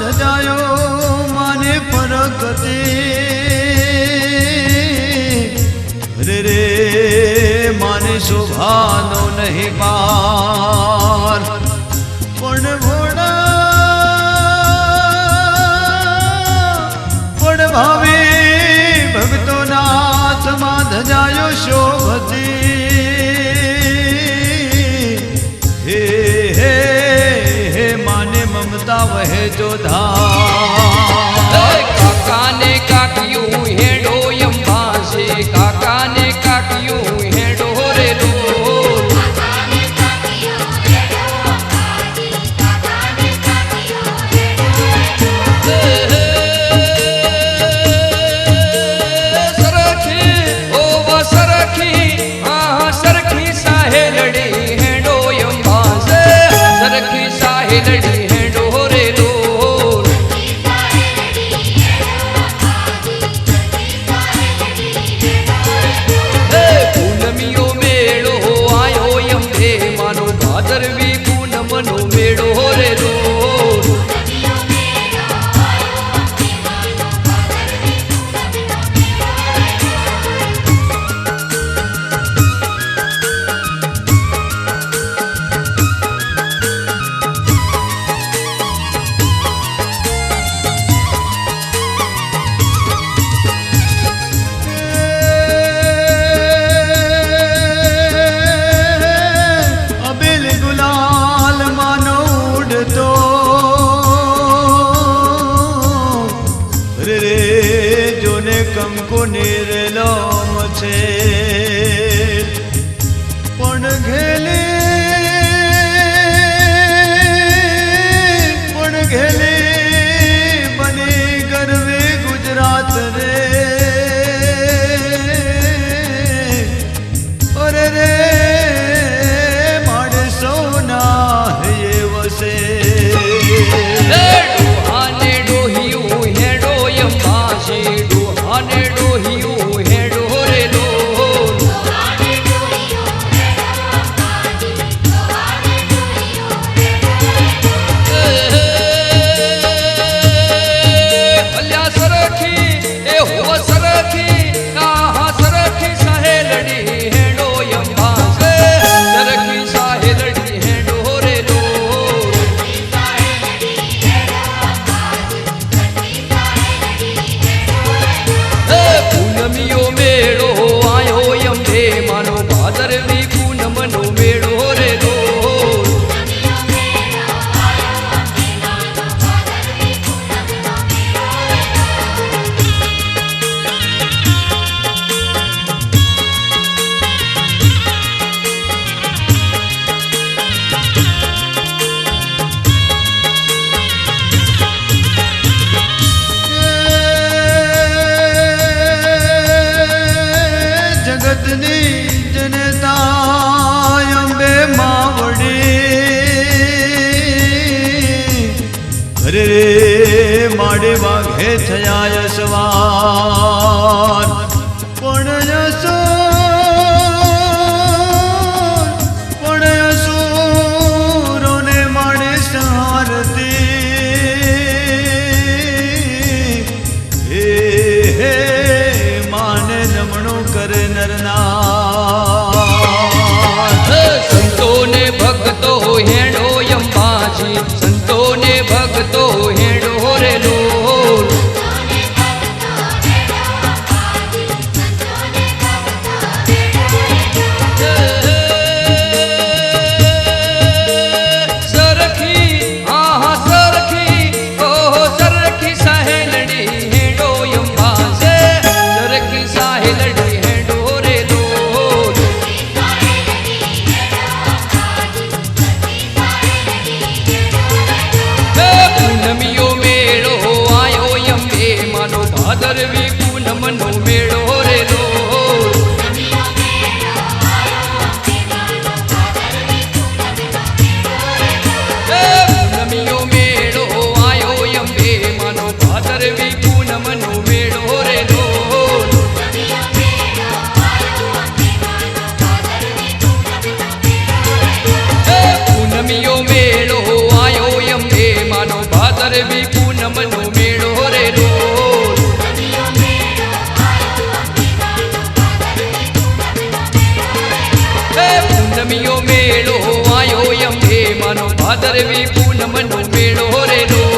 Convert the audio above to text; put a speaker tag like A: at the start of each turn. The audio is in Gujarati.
A: ધજાયો માને પ્રગતિ રે રે માને શોભાનો નહીં પાર પણ ભાવે ભક્તો નાથમાં ધજાયો શોભતી હે હે હે માને મમતા વહે જો ધાર
B: કાકાને કાકિયું હેડો અંબાસે કાકાને કાકિયું હેડો રે લો
A: કંકુ નિર્લોમ છે પણ ઘેલે બની ગરવે ગુજરાત રે અરે રે મારે સોના હે વસે
B: અને ડોહિયું હેડો રે લો અલ્યા સરખી એ હો સરખી ના સરખી સાહેલડી હેડો અંબાસે સરખી સાહેલડી હેડો રે લો પૂનમિયો મેળો આયો અંબે માનો ભાદરવી પૂનમનો મેળો રે લો
A: જગતની જનતા અંબે માવડી અરે રે માડે વાઘે થયા સવાર પણ અસુરોને માડે સહારતી હે હે માને નમણું કરે
B: સંતોને ભક્તો હેડો અંબાજી સંતોને ભક્તો હેડો રે લો ભાદરવી પૂનમનો મેળો રે લો